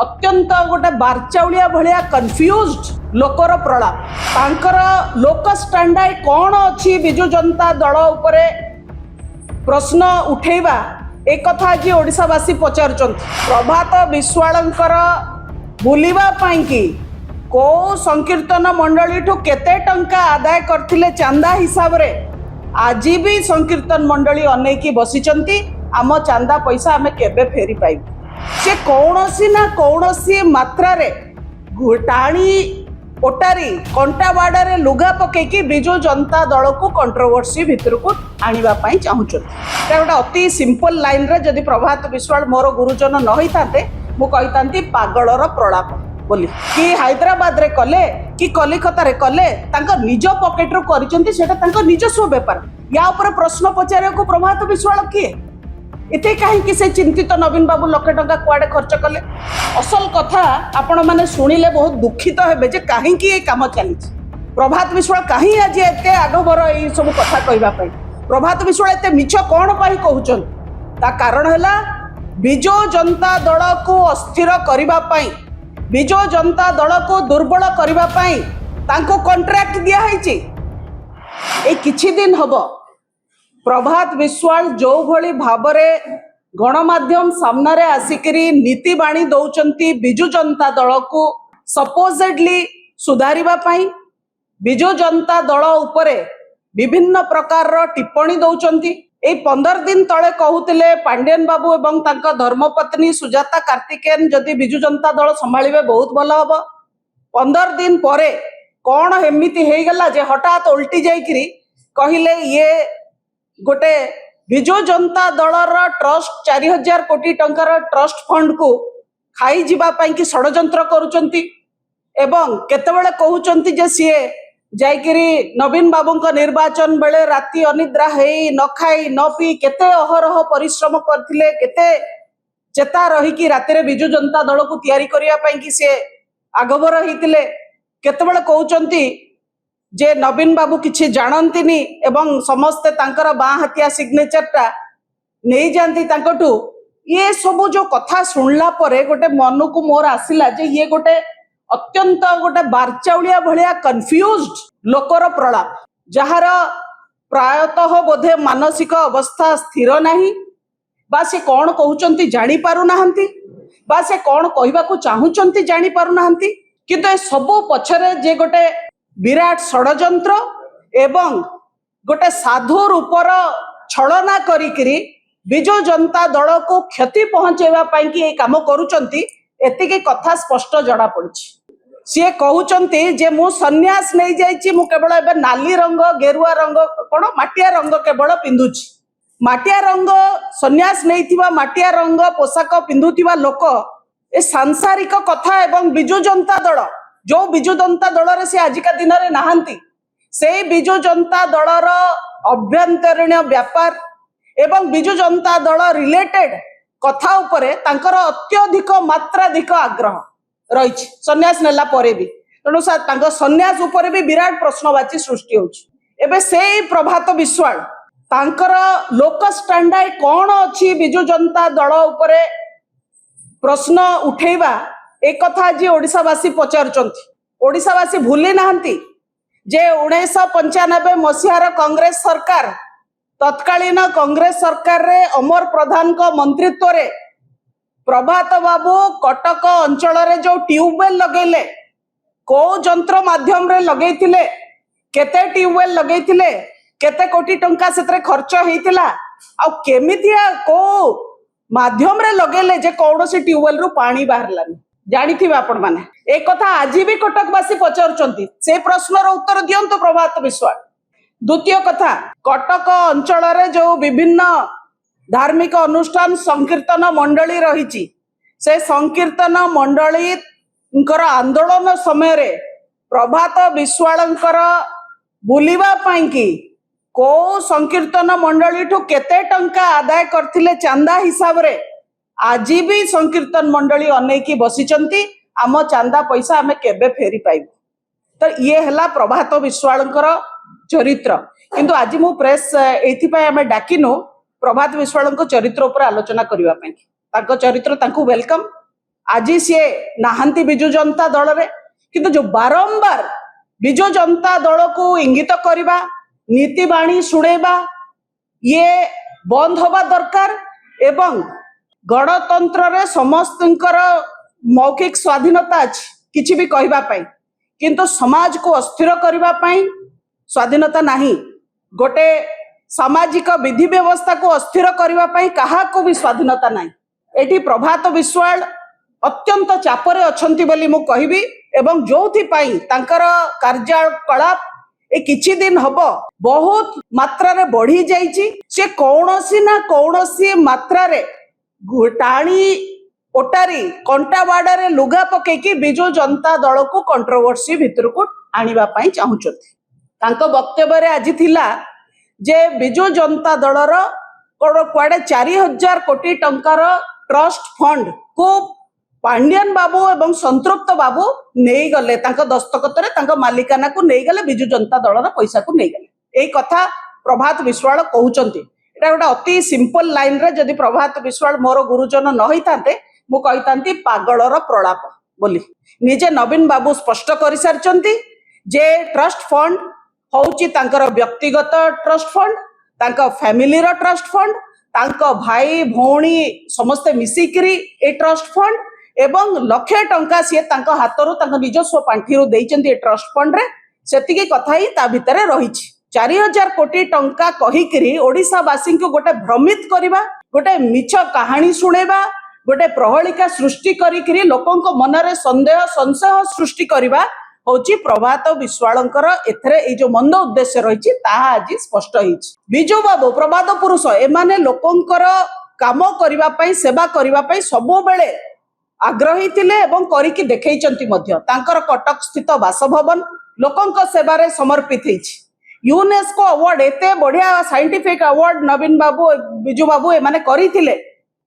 अत्यंत गोटे बारचाउलिया भाया कन्फ्यूज्ड लोकर प्रलाप तांकर लोक स्टैंडर्ड कौन अच्छी बिजु जनता दल उपरे प्रश्न उठेबा एक कथा आज ओडिशावासी पचारुचंत प्रभात विश्वालंकर बुलिबा पाई कि को संकीर्तन मंडली ठू केते टंका आदाय करथिले चांदा हिसाब रे आज भी संकीर्तन मंडली अनेकी बसिचंती आम चांदा पैसा आमे केबे फेरी पाइबु से कौनसी ना कौनसी मात्रा रे टाणी ओटारी कंटा बाड़े लुगा पकईकी बिजु जनता दल को कंट्रोवर्सी भितर को आनिबा पाई चाहुचंती गोटे अति सिंपल लाइन रे जदि प्रभात विश्वाल मोर गुरुजन न होइताते मु कहितांती पागलर प्रलाप बोली कि हैदराबाद रे कले कि कलिकता रे कले तांका निज पॉकेट रो करिसंती सेटा तांका निजस्व व्यापार या ऊपर प्रश्न पचारे को प्रभात विश्वाल किए इते कहीं से चिंतित नवीन बाबू लक्षे टंका कुआडे खर्च कले असल कथा आपण माने सुनिले बहुत दुखित हेबे जे कहीं ये काम चली प्रभात विश्वाल कहीं आज एते आडोबर ये सब कथा कहबा पई प्रभात विश्वाल एते मिछ कोन पई कहउचन ता कारण हैला बिजु जनता दल को अस्थिर करबा पई बिजु जनता दल को दुर्बल करबा पई तांको कॉन्ट्रैक्ट दिया हैची ए किछि दिन हबो प्रभात विश्वाल जो भली भावरे गणमाध्यम सामने आसिकरी नीति बाणी दौचंती बिजु जनता दल को सपोजेडली सुधारिबा पई बिजु जनता दल उपरे विभिन्न प्रकार टिप्पणी दौचंती ए 15 दिन तले कहूतिले पांडियन बाबू एवं तांका धर्मपत्नी सुजाता कार्तिकेयन जदि बिजु जनता दल संभाळिबे बहुत भलो हबो 15 दिन परे कौन हेमिति हे गला जे हठात उल्टी जाइकरी कहिले ये गोटे बिजु जनता दलर ट्रस्ट 4000 कोटी टंकार ट्रस्ट फंड को खाई जीवा पाई कि षडयंत्र करूचंती एवं केतेबेले कहउचंती जे सीए जाइकरी नवीन बाबूंक निर्वाचन बेले राति अनिद्रा हेई न खाई न पी केते अहरह परिश्रम करथिले केते चेता रही कि राति रे बिजु जनता दल को तैयारी करिया पाई कि से आगबर हितिले केतेबेले कहउचंती जे नवीन बाबू किछि जानंतिनी एवं समस्ते तांकर बाँ हाथिया सिग्नेचर टा नहीं जानती तांकटू ये सब जो कथा सुनला परे गोटे मन को मोर आसिला जे ये गोटे अत्यंत गोटे बारचाउलिया भाया कन्फ्यूज्ड लोकर प्रलाप जहार प्रायतः बोधे मानसिक अवस्था स्थिर नहीं बा से कौन कहउचंती जानी पारु नाहंती बा से कौन कहबा को चाहुचंती जानी पारु नाहंती किंतु ए सब पछरे जे गोटे विराट षडयंत्र एवं गोटे साधु रूपर छलना करिकरी बिजु जनता दल को क्षति पहुंचेबा पाई कि ए काम करूचंती एतिके कथा स्पष्ट जड़ा पड़छि सी कहउचंती जे मु सन्यास नहीं जाइछि मु केवल एबे नाली रंग गेरुआ रंग कोन माटिया रंग केवल पिंधुछि माटिया रंग सन्यास नैथिबा माटिया रंग पोशाक पिंधुथिबा लोक ए सांसारिक कथा एवं बिजु जनता दल जो बिजु जनता दल रे से आजिका दिन रे नाहंती से बिजु जनता दलर अभ्यंतरीण व्यापार एवं बिजु जनता दल रिलेटेड कथा उपरे तांकर अत्यधिक मात्राधिक आग्रह रही सन्यास नेला परे भी तेणु तांकर सन्यास उपरे भी विराट प्रश्नवाची सृष्टि होछि एबे से प्रभात विश्वाल तांकर लोक स्टैंडर्ड कौन अच्छी बिजु जनता दल उपरे प्रश्न उठेबा एक कथा आज ओडिशावासी पचारुचंती ओडिशावासी भूली नाहंती जे 1995 मसीहार कांग्रेस सरकार तत्कालीन कांग्रेस सरकार रे अमर प्रधान को मंत्रित्व रे प्रभात बाबू कटक अंचल रे जो ट्यूबवेल लगेले को जंत्र माध्यम रे लगेइथिले केते ट्यूबवेल लगेइथिले केते कोटी टंका सेतरे खर्च हेइतिला आ केमितिया को माध्यम रे लगेले जे कौनसी ट्यूबवेल रु पानी बाहरलानी जानी थी आपण माने एक कथा आज भी कटकवासी पचारुचंती से प्रश्नर उत्तर दियंतु प्रभात विश्वाल द्वितीय कथा कटक अंचल रे जो विभिन्न धार्मिक अनुष्ठान संकीर्तन मंडली रही से संकीर्तन मंडली आंदोलन समय रे प्रभात विश्वालंकर बुलिबा पाई कि को संकीर्तन मंडली ठू केते टंका आदाय करथिले चांदा हिसाब रे आज भी संकीर्तन मंडली अनेकी बसिचंती आम चांदा पैसा आमे केबे फेरी पाइबु तो ये हला प्रभात विश्वालंकर चरित्र किंतु आज मु प्रेस एथि पय आमे डाकिनो प्रभात विश्वालंकर चरित्र ऊपर आलोचना करिवा पई ताको चरित्र तांको वेलकम आज सी नहांती बिजु जनता दल रे किंतु जो बारंबार बिजु जनता दल को इंगित करवा नीति बाणी शुणेबा ये बंद होबा दरकार एवं गणतंत्र रे समस्तंकर मौखिक स्वाधीनता अछि किछि भी कहबा पाई किंतु समाज को अस्थिर करबा पाई स्वाधीनता नहीं गोटे सामाजिक विधि व्यवस्था को अस्थिर करबा पाई कहा को भी स्वाधीनता नहीं एठी प्रभात विश्वाल अत्यंत चापरे अछंती बोली मु कहबी एवं जोथि पाई तांकर कार्यकलाप ए किछि दिन हबो बहुत मात्रा रे बढ़ी जाईची से कौनसी ना कौनसी मात्रा रे टाणी ओटारी कंटा बाड़े लुगा पकेकी बिजु जनता दल को कंट्रोवर्सी भितर को आनिबा पाई चाहुचथि तांको वक्तव्य रे आज थिला जे बिजु जनता दलर कुआडे 4000 कोटी टंकार ट्रस्ट फंड को पांडियन बाबू एवं संतृप्त बाबू नहीं गले दस्तखत रे मालिकाना को नहीं गले बिजु जनता दलर पैसा को नहीं गले एई कथा प्रभात विश्वाल कहउचंती एटा गोटे अति सिंपल लाइन रे जदि प्रभात विश्वाल मोर गुरुजन न होइतांते मु कहितांती पागलर प्रलाप बोली निजे नवीन बाबू स्पष्ट करि सारचंती जे ट्रस्ट फंड होउची तांकर व्यक्तिगत ट्रस्ट फंड तांका फैमिली रो ट्रस्ट फंड तांका भाई भौणी समस्त मिसिकरी ए ट्रस्ट फंड एवं लक्षे टंका सी तांका हातरू तांका निजस्व पांठीरू देइचंती ए ट्रस्ट फंड रे सेतिकी कथा ही ता भितरे रहिछि 4000 कोटी टंका कहिकरी ओडिसा वासी को गोटे भ्रमित करबा गोटे मिछ कहानी सुनेबा गोटे प्रहलिका सृष्टि करिकरी लोकंक मनरे संदेह संशय सृष्टि करबा होची प्रभात विश्वालंकर एथरे ए जो मंद उद्देश्य रहिछि ताहा आज स्पष्ट हिछि बिजु बाबू प्रभात पुरुष एमाने लोकंकर काम करबा पई सेवा करबा पई सबो बेले आग्रही थिले एवं करिकि देखैचंती मध्य तांकर कटक स्थित बासभवन लोकंक सेवारे समर्पित हिछि यूनेस्को अवार्ड एते बढ़िया साइंटिफिक अवार्ड नवीन बाबू बिजु बाबू एमाने करिथिले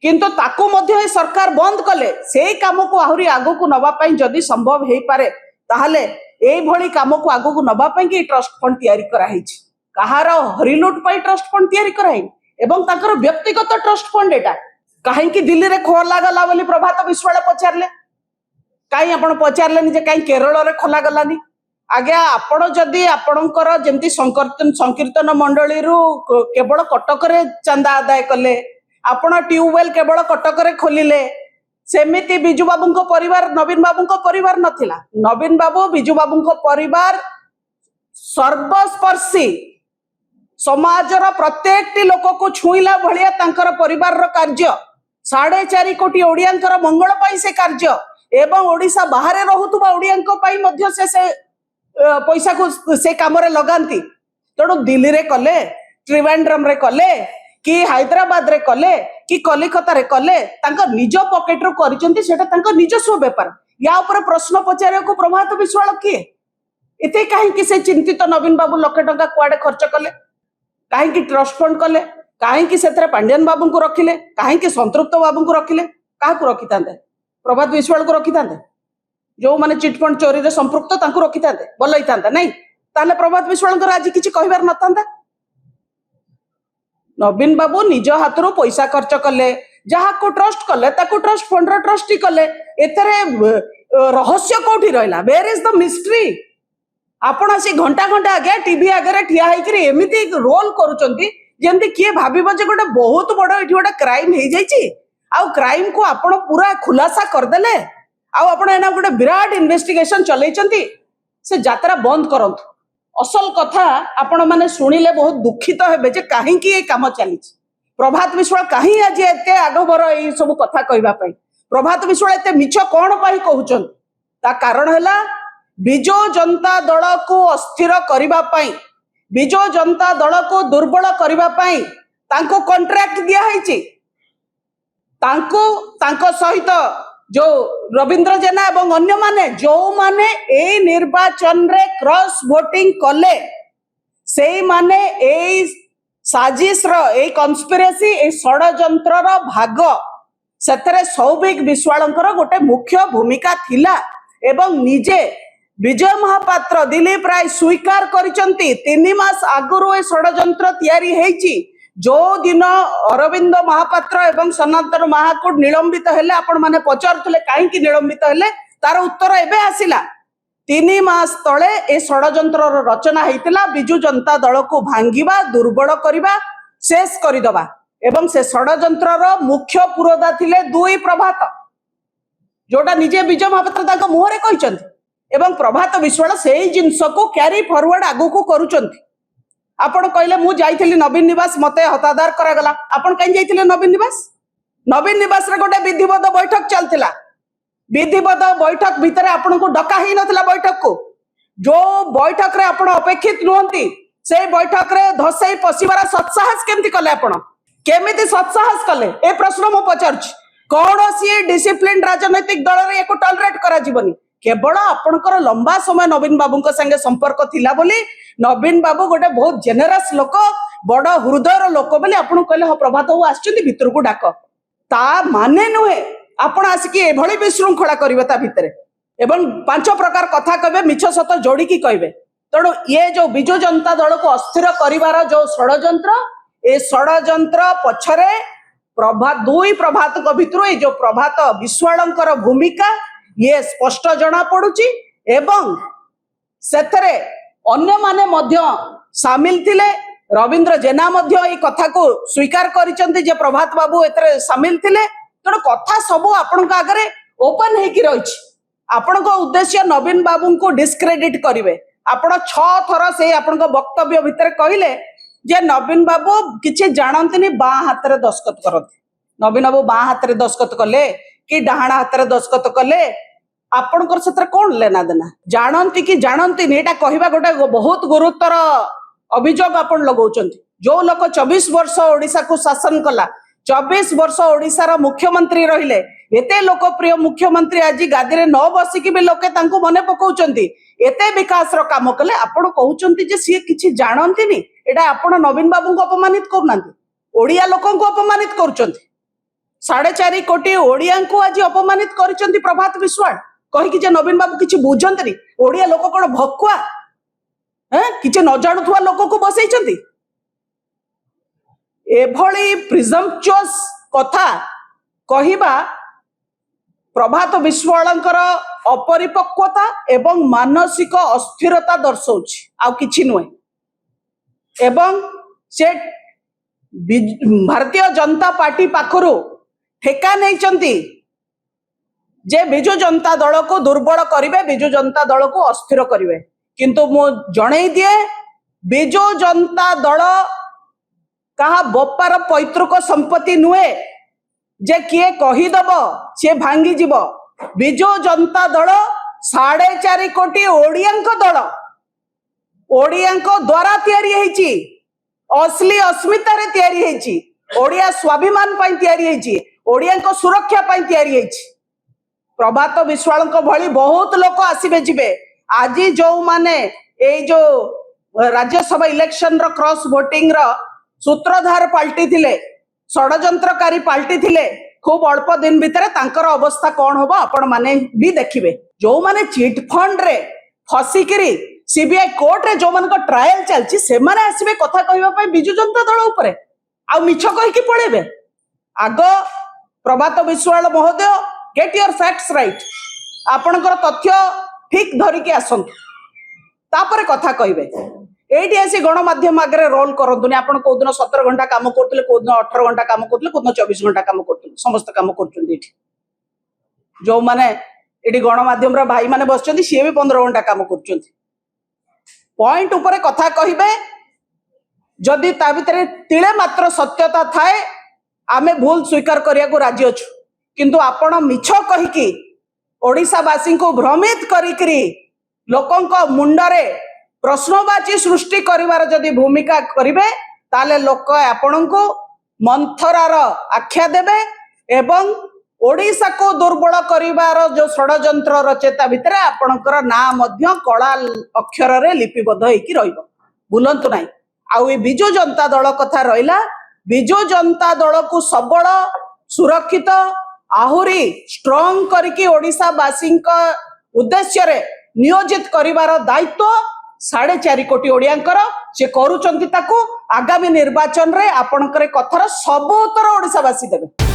किंतु ताकू मध्य सरकार बंद कले से काम को आहुरी आगो को नबा पई जदि संभव हेई पारे ताहले एई भली काम को आगो को नबा पई कि ट्रस्ट फंड तयारी करा हिछि कहार हरिलुट पई ट्रस्ट फंड तयारी करा हिन एवं ताकर व्यक्तिगत ट्रस्ट फंड एटा काहे कि दिल्ली रे खोला गला बोली प्रभात विश्वाल पचारले काई आपण पचारलेनी जे काई केरल रे खोला गलानी आज्ञा आपण जदि आपणकर जेमती संकीर्तन मंडली रु केवल कटक रे चंदा आदाय कले आपण ट्यूबवेल केवल कटक रे खोलिले सेमिति बिजु बाबू परिवार नवीन बाबू परिवार नथिला नवीन बाबू बिजु बाबू परिवार सर्वस्पर्शी समाजर प्रत्येक लोक को छुईला भलिया तांकर परिवार रो कार्य 4.5 कोटी ओडियांकर मंगल पाई से कार्य एवं ओडिसा बाहर रहुतबा ओडियांक पाई मध्य से पैसा को से काम रे लगांती तेणु दिल्ली रे कले त्रिवेंद्रम रे कले कि हैदराबाद रे कले कि कलिकता रे कले तांका निज पॉकेट रो करिसंती सेटा तांका निजस्व व्यापार या ऊपर प्रश्न पचारे को प्रभात विश्वाल किए एते काहे कि से चिंतित नवीन बाबू लाख टंका कुआडे खर्च कले काहे कि ट्रस्ट फंड कले काहे कि सेतरे पांडियन बाबू को रखिले काहे कि संतृप्त बाबू को रखिले काहा को रखितांते प्रभात विश्वाल को रखितांते जो माने चिट फंड चोरी रे संपृक्त तांको रखितांते बोल लइतांते नहीं ताले प्रभात विश्वाल को आज किछि कहबार नथांता नवीन बाबू निज हाथरू पैसा खर्च कले जहा को ट्रस्ट कले ताको ट्रस्ट फंड रो ट्रस्टी कले एतरे रहस्य कोठी रहला वेयर इज द मिस्ट्री आपण आसी घंटा घंटा आगे टीवी आगे ठिया होइकरी एमिति रोल करूचंती जेंति किए भाबिबो जे गोटे बहुत बड़ एठी गोटे क्राइम हे जाईची आ क्राइम को आपण पूरा खुलासा कर देले आ आपण एना गोटे विराट इन्वेस्टिगेशन चलैचंती से यात्रा बंद करंतु असल कथा आपण माने सुनिले बहुत दुखित हेबे जे काहे कि ए काम चली प्रभात विश्वाल काहे आज एते आगभर ए सब कथा कहबा पई प्रभात विश्वाल एते मिछ कोन पई कहउचन ता कारण हैला बिजु जनता दल को अस्थिर करबा पई बिजु जनता दल को दुर्बल करबा पई तांको कॉन्ट्रैक्ट दिया हैची तांको सहित जो रविंद्र जेना एवं अन्य माने जो माने ए निर्वाचन रे क्रॉस वोटिंग कले से माने ए साजिश रो ए कन्स्पिरेसी ए षडयंत्र रो भाग सेतरे सौभिक विश्वालंकर गोटे मुख्य भूमिका थिला एवं निजे विजय महापात्र दिलीप राय स्वीकार करिसंती 3 मास आगुरु ए षडयंत्र तयारी हेची जो दिन अरविंद महापात्र एवं सनातन महाकूट निलंबित हेले आपण माने पचारुले कहीं निलंबित हेले तार उत्तर एबे आसिला 3 मास तले ए षड्यंत्र रचना होता विजु जनता दल को भांगिबा दुर्बल करवा शेष करदबा एवं से षड्यंत्र मुख्य पुरोधा थिले 2 प्रभात जोटा निजे विजय महापात्र मुहरे कहते एवं प्रभात विश्वाल से जिनस को क्यारी फॉरवर्ड आगु को करुचंती आपण कहले मु जाइथिली नवीन निवास मते हतादार करागला आपण कहीं जाइथिले नवीन निवास रे गोटे विधिवत बैठक चलथिला विधिवत बैठक भितर आपण को डका ही नथिला बैठक को जो बैठक रे आपण अपेक्षित नुहंती से बैठक रे धसई पसिबार सत्साहस केमती कले आपण केमिति सत्साहस कले ए प्रश्न मु पचारछि कौनसी डिसिप्लिन राजनैतिक दल रे एको टॉलरेट करा जीवनी केवल आपणकर लंबा समय नवीन बाबू संगे संपर्क थिला बोली नवीन बाबू गोटे बहुत जेनेरस लोक बड़ हृदय लोक बोली आपन कहले हाँ प्रभात बाबू आछिंती भितर को डाक ता माने नुहे आपण आसिकी एभली विशृंखला करिवे ता भितरे एवं 5 प्रकार कथा कहबे मिछ सत जोड़िकी कहबे तेणु ये जो विजु जनता दल को अस्थिर करिवार जो षड्यंत्र ए षड्यंत्र पछरे प्रभात को भितर ये जो प्रभात विश्वालंकर भूमिका ये स्पष्ट जना पड़ुची एवं सेथरे अन्य माने मध्य सामिल थिले रविंद्र जेना मध्य ए कथा को स्वीकार करिसंती जे प्रभात बाबू एतरे सामिल थिले तेणु कथा सबू आपनका आगरे ओपन हेकी रहिछि आपनको उद्देश्य नवीन बाबू को डिस्क्रेडिट करिवे आपण 6 थर से आपनको वक्तव्य भितर कहिले जे नवीन बाबू किछि जानंतिनी बा हाथ रे दस्खत करथि नवीन बाबू बा हाथ रे दस्खत कले कि डाहाण हाथ रे दस्खत कले आपनकर क्षेत्र कौन लेना देना जानती कि जानती एटा कहवा गोटे बहुत गुरुतर अभियोग आपण लगौचंती जो लोक 24 वर्ष ओडिशा को शासन कला 24 वर्ष ओडिशार मुख्यमंत्री रहिले एते लोकप्रिय मुख्यमंत्री आज गादी रे न बसिकी भी लोके तांको मने पकाउचंती एते विकास रो काम कले आपण कहउचंती जे सी किछि जानंतीनी एटा आपण नवीन बाबू को अपमानित करनांती ओडिया लोकन को अपमानित करूचंती 4.5 कोटी ओडिया को आज अपमानित करिसंती प्रभात विश्वाल कहि कि नवीन बाबू किछि बुझंतनी ओडिया लोक कोन भकुआ किछि न जानुथुवा लोक को बसैचंती एभली प्रिजम्पचुअस कथा कहिबा प्रभात विश्वालंकर अपरिपक्वता एवं मानसिक अस्थिरता दर्शौछि आ किछि नुहे एवं से भारतीय जनता पार्टी पाखरु ठेका नैचंती जे विजु जनता दल को दुर्बल करिवे विजु जनता दल को अस्थिर करिवे किंतु मु जणै दिए विजु जनता दल कहा बप्पार पैतृक संपत्ति नुहे जे किए कहीदब सी भांगी जीव विजु जनता दल 4.5 कोटी ओडियांक दल ओडियांक द्वारा तैयारी हेची असली अस्मिता रे तैयारी हेची ओडिया स्वाभिमान पई तैयारी हेची ओडियांक सुरक्षा पई तैयारी हेची प्रभात विश्वाल भली बहुत लोक आसबे जीवे आज जो माने ए जो राज्यसभा इलेक्शन रो क्रॉस वोटिंग रो सूत्रधार पाल्टी थिले षड्यंत्रकारी पाल्टी थिले खूब अल्प दिन भितर तांकर अवस्था कौन होबो आपण माने भी देखिबे जो माने चिट फंड रे फसिकिरी सीबीआई कोर्ट रे जो मानको ट्रायल चलची से माने आसबे कथा कहबा पई विजु जनता दल ऊपर आ मिछ कहि कि पळेबे आगो प्रभात विश्वाल महोदय गेट योर फैक्ट्स राइट आपणकर तथ्य ठीक धरिकी आसंतु तापर कथा कहबे एठी आसी गणमाध्यम आगे रोल करंतुनी आपण कोदिन 17 घंटा काम करतले कोदिन 18 घंटा काम करतले कोदिन 24 घंटा काम करतले समस्त काम करचुंदी एठी जो माने एठी गणमाध्यम रा भाई माने बसचंदी सी भी 15 घंटा काम करचुंदी पॉइंट ऊपर कथा कहबे जदि ता भितरे तिळे मात्र सत्यता थाए आमे भूल स्वीकार करिया को राजी अछु किंतु आपण मिछ कहिकी ओडिशावासी को भ्रमित करिकरी लोकंक मुंडरे प्रश्नवाची सृष्टि करिवार जदि भूमिका करिवे ताले लोक आपणको मंथरार आख्या देबे एवं ओडिशा को दुर्बल करिवार जो षड्यंत्र रचेता भितर आपणकर ना मध्य कला अक्षर रे लिपिबद्ध होइकी रहइबो भूलंतु नाही आउ ए विजु जनता दल कथा रहिला विजु जनता दल को सबल सुरक्षित आहुरी स्ट्रॉंग करके ओडिशा वासी उद्देश्य रे नियोजित करिवार दायित्व 4.5 कोटी ओडियांकर से करूचंती ताकू आगामी निर्वाचन रे आपणकर कथार सब उत्तर ओडिशावासी देबे।